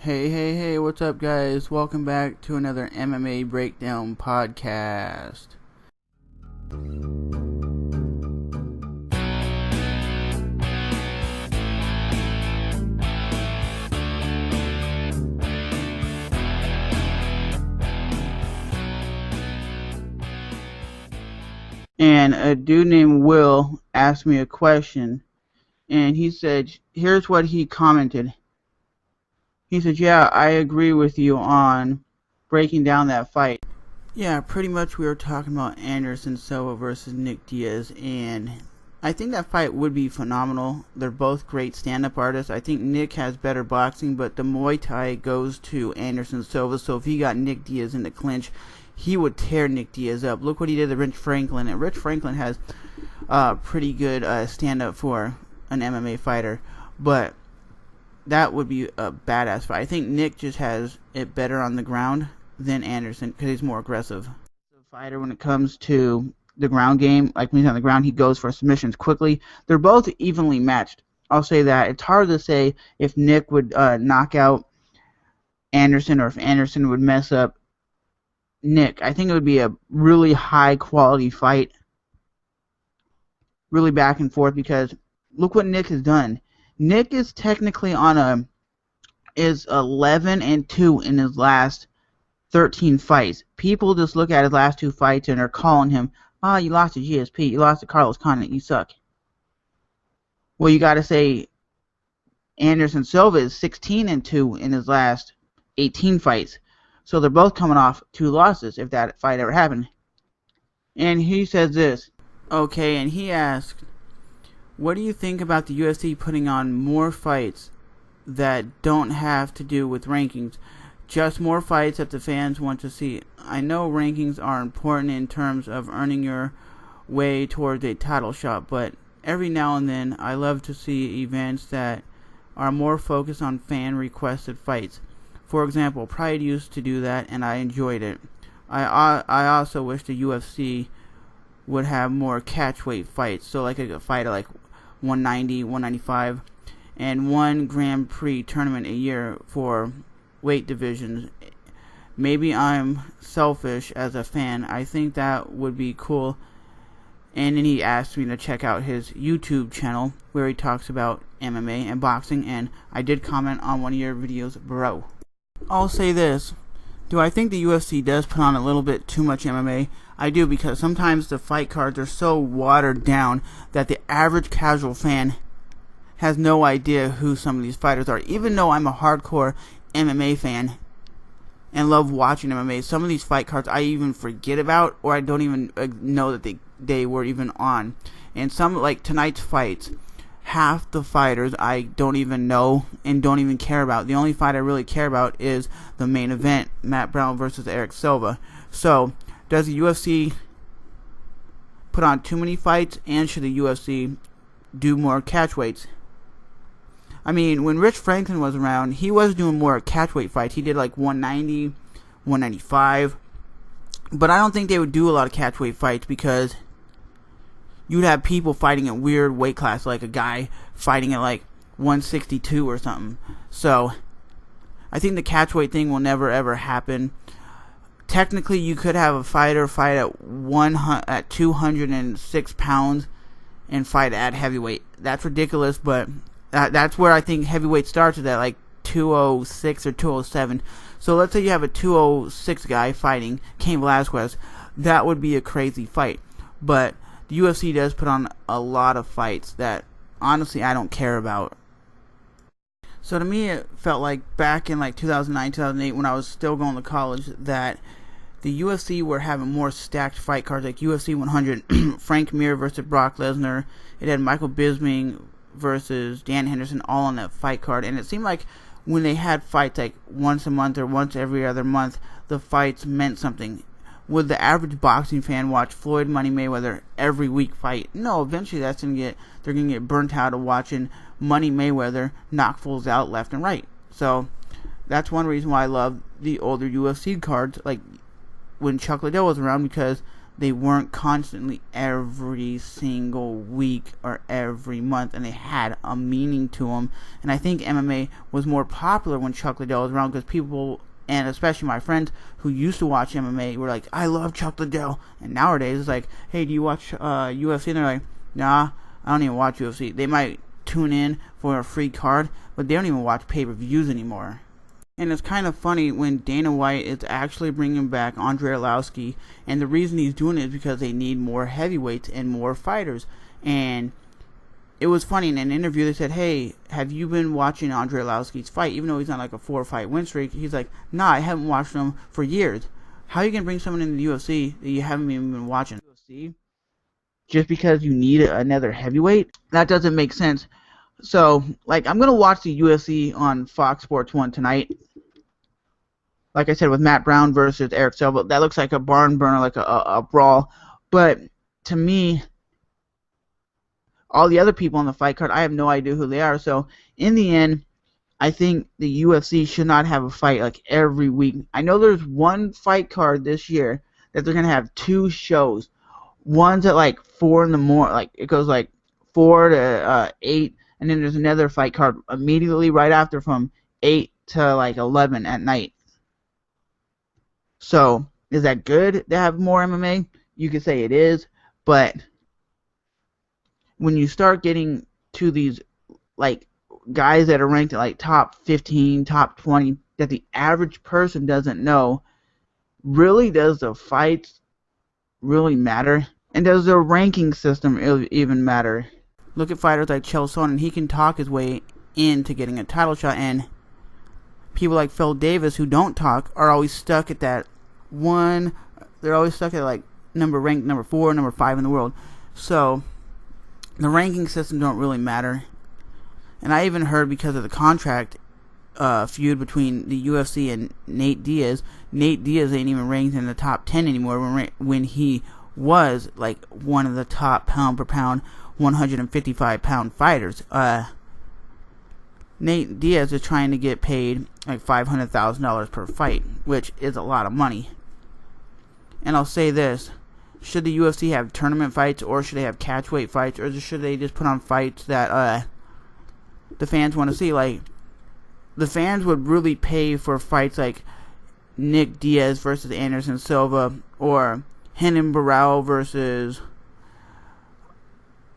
Hey, what's up, guys? Welcome back to another MMA Breakdown podcast. And a dude named Will asked me a question, and he said, here's what he commented. He said, yeah, I agree with you on breaking down that fight. Yeah, pretty much we were talking about Anderson Silva versus Nick Diaz, and I think that fight would be phenomenal. They're both great stand-up artists. I think Nick has better boxing, but the Muay Thai goes to Anderson Silva, so if he got Nick Diaz in the clinch, he would tear Nick Diaz up. Look what he did to Rich Franklin, and Rich Franklin has pretty good stand-up for an MMA fighter, but that would be a badass fight. I think Nick just has it better on the ground than Anderson because he's more aggressive. The fighter when it comes to the ground game, like when he's on the ground, he goes for submissions quickly. They're both evenly matched. I'll say that. It's hard to say if Nick would knock out Anderson or if Anderson would mess up Nick. I think it would be a really high quality fight, really back and forth, because look what Nick has done. Nick is technically is 11-2 in his last 13 fights. People just look at his last two fights and are calling him, "Oh, you lost to GSP, you lost to Carlos Condit, you suck." Well, you got to say Anderson Silva is 16-2 in his last 18 fights. So they're both coming off 2 losses if that fight ever happened. And he says this. Okay, and he asked, what do you think about the UFC putting on more fights that don't have to do with rankings? Just more fights that the fans want to see. I know rankings are important in terms of earning your way towards a title shot, but every now and then I love to see events that are more focused on fan-requested fights. For example, Pride used to do that, and I enjoyed it. I also wish the UFC would have more catchweight fights, so like a fight at like 190, 195, and one Grand Prix tournament a year for weight divisions. Maybe I'm selfish as a fan. I think that would be cool. And then he asked me to check out his YouTube channel where he talks about MMA and boxing, and I did comment on one of your videos, bro. I'll say this. Do I think the UFC does put on a little bit too much MMA? I do, because sometimes the fight cards are so watered down that the average casual fan has no idea who some of these fighters are. Even though I'm a hardcore MMA fan and love watching MMA, some of these fight cards I even forget about, or I don't even know that they were even on. And some, like tonight's fights, half the fighters I don't even know and don't even care about. The only fight I really care about is the main event, Matt Brown versus Eric Silva. So, does the UFC put on too many fights, and should the UFC do more catchweights? I mean, when Rich Franklin was around, he was doing more catchweight fights. He did like 190, 195. But I don't think they would do a lot of catchweight fights because you'd have people fighting at weird weight class, like a guy fighting at like 162 or something. So, I think the catchweight thing will never ever happen. Technically, you could have a fighter fight at 206 pounds and fight at heavyweight. That's ridiculous, but that's where I think heavyweight starts at like 206 or 207. So let's say you have a 206 guy fighting Cain Velasquez. That would be a crazy fight. But the UFC does put on a lot of fights that, honestly, I don't care about. So to me, it felt like back in like 2009, 2008, when I was still going to college, that the UFC were having more stacked fight cards, like UFC 100, Frank Mir versus Brock Lesnar. It had Michael Bisping versus Dan Henderson all on that fight card. And it seemed like when they had fights like once a month or once every other month, the fights meant something. Would the average boxing fan watch Floyd Money Mayweather every week fight? No, eventually they're gonna get burnt out of watching Money Mayweather knock fools out left and right. So that's one reason why I love the older UFC cards, like when Chuck Liddell was around, because they weren't constantly every single week or every month, and they had a meaning to them. And I think MMA was more popular when Chuck Liddell was around, because people, and especially my friends who used to watch MMA, were like, I love Chuck Liddell. And nowadays it's like, hey, do you watch UFC? And they're like, nah, I don't even watch UFC. They might tune in for a free card, but they don't even watch pay-per-views anymore. And it's kind of funny when Dana White is actually bringing back Andre Arlovski, and the reason he's doing it is because they need more heavyweights and more fighters. And it was funny, in an interview they said, hey, have you been watching Andre Arlovski's fight? Even though he's on like a 4-fight win streak, he's like, nah, I haven't watched him for years. How are you going to bring someone into the UFC that you haven't even been watching? UFC? Just because you need another heavyweight? That doesn't make sense. So, like, I'm going to watch the UFC on Fox Sports 1 tonight. Like I said, with Matt Brown versus Eric Silva. That looks like a barn burner, like a brawl. But to me, all the other people on the fight card, I have no idea who they are. So, in the end, I think the UFC should not have a fight like every week. I know there's one fight card this year that they're going to have 2 shows. One's at like 4 in the morning. Like, it goes like 4 to 8. And then there's another fight card immediately right after from 8 to like 11 at night. So, is that good to have more MMA? You could say it is, but when you start getting to these like guys that are ranked at like top 15, top 20, that the average person doesn't know, really does the fights really matter? And does the ranking system even matter? Look at fighters like Chael Sonnen. He can talk his way into getting a title shot, and people like Phil Davis who don't talk are always stuck at that one. They're always stuck at like ranked number 4, number 5 in the world. So the ranking system don't really matter. And I even heard, because of the contract feud between the UFC and Nate Diaz ain't even ranked in the top 10 anymore when he was like one of the top pound per pound 155-pound fighters. Nate Diaz is trying to get paid like $500,000 per fight, which is a lot of money. And I'll say this: should the UFC have tournament fights, or should they have catchweight fights, or should they just put on fights that the fans want to see? Like, the fans would really pay for fights like Nick Diaz versus Anderson Silva, or Renan Barão versus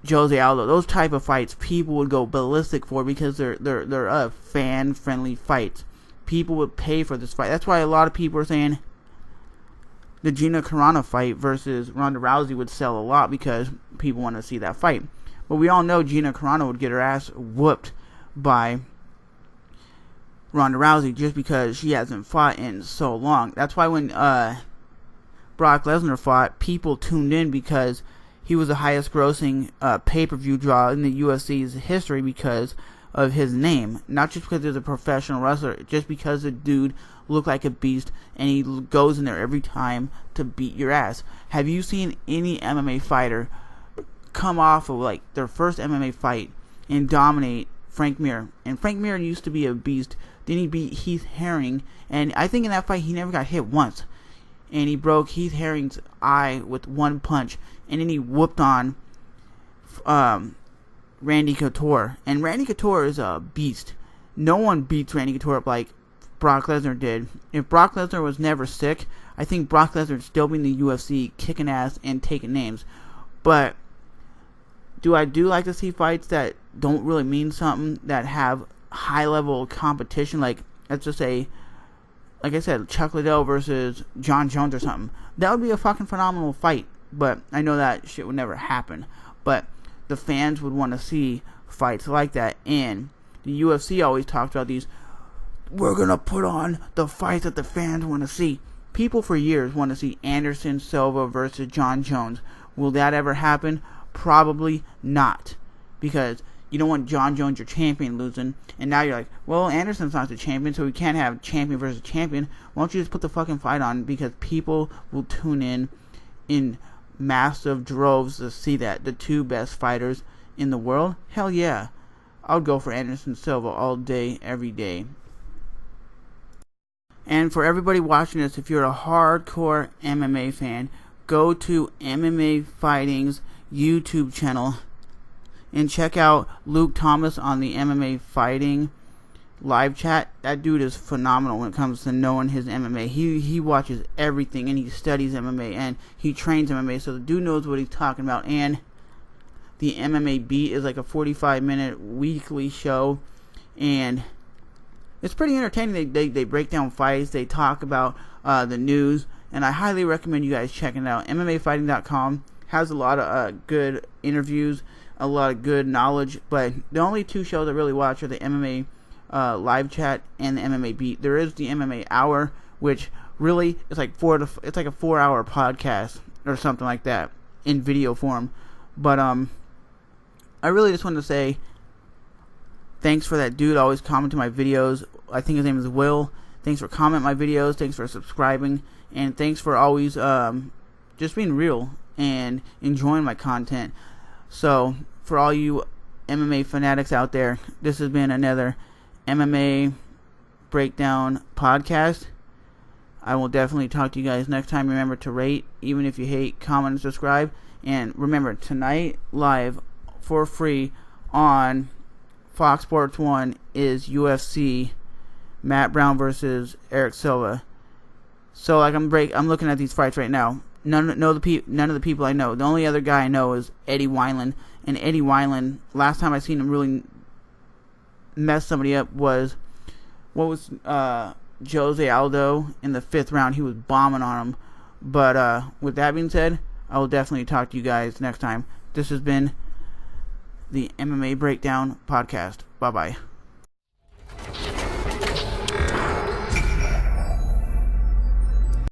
Jose Aldo. Those type of fights people would go ballistic for, because they're fan-friendly fights. People would pay for this fight. That's why a lot of people are saying the Gina Carano fight versus Ronda Rousey would sell a lot, because people want to see that fight. But we all know Gina Carano would get her ass whooped by Ronda Rousey, just because she hasn't fought in so long. That's why when Brock Lesnar fought, people tuned in, because he was the highest grossing pay-per-view draw in the UFC's history because of his name. Not just because he's a professional wrestler, just because the dude looked like a beast, and he goes in there every time to beat your ass. Have you seen any MMA fighter come off of like their first MMA fight and dominate Frank Mir? And Frank Mir used to be a beast. Then he beat Heath Herring, and I think in that fight he never got hit once. And he broke Heath Herring's eye with one punch. And then he whooped on Randy Couture. And Randy Couture is a beast. No one beats Randy Couture up like Brock Lesnar did. If Brock Lesnar was never sick, I think Brock Lesnar would still be in the UFC, kicking ass and taking names. But do I like to see fights that don't really mean something, that have high-level competition? Like, let's just say, like I said, Chuck Liddell versus John Jones or something. That would be a fucking phenomenal fight. But I know that shit would never happen. But the fans would want to see fights like that. And the UFC always talks about these, we're going to put on the fights that the fans want to see. People for years want to see Anderson Silva versus John Jones. Will that ever happen? Probably not. Because you don't want John Jones, your champion, losing. And now you're like, well, Anderson's not the champion, so we can't have champion versus champion. Why don't you just put the fucking fight on? Because people will tune in massive droves to see that. The 2 best fighters in the world? Hell yeah. I would go for Anderson Silva all day, every day. And for everybody watching this, if you're a hardcore MMA fan, go to MMA Fighting's YouTube channel and check out Luke Thomas on the MMA Fighting live chat. That dude is phenomenal when it comes to knowing his MMA. He watches everything, and he studies MMA, and he trains MMA, so the dude knows what he's talking about. And the MMA Beat is like a 45-minute weekly show, and it's pretty entertaining. They break down fights, they talk about the news, and I highly recommend you guys checking it out. MMAfighting.com has a lot of good interviews, a lot of good knowledge, but the only two shows I really watch are the MMA live chat and the MMA Beat. There is the MMA Hour, which really it's like it's like a 4-hour podcast or something like that in video form. But I really just wanted to say thanks for that dude always commenting my videos. I think his name is Will. Thanks for commenting my videos. Thanks for subscribing, and thanks for always just being real and enjoying my content. So for all you MMA fanatics out there, this has been another MMA Breakdown podcast. I will definitely talk to you guys next time. Remember to rate, even if you hate, comment, and subscribe. And remember, tonight live for free on Fox Sports 1 is UFC Matt Brown versus Eric Silva. So like I'm looking at these fights right now. None of the people I know. The only other guy I know is Eddie Wineland. And Eddie Wineland, last time I seen him really mess somebody up was Jose Aldo in the 5th round. He was bombing on him. But with that being said, I will definitely talk to you guys next time. This has been the MMA Breakdown podcast. Bye bye.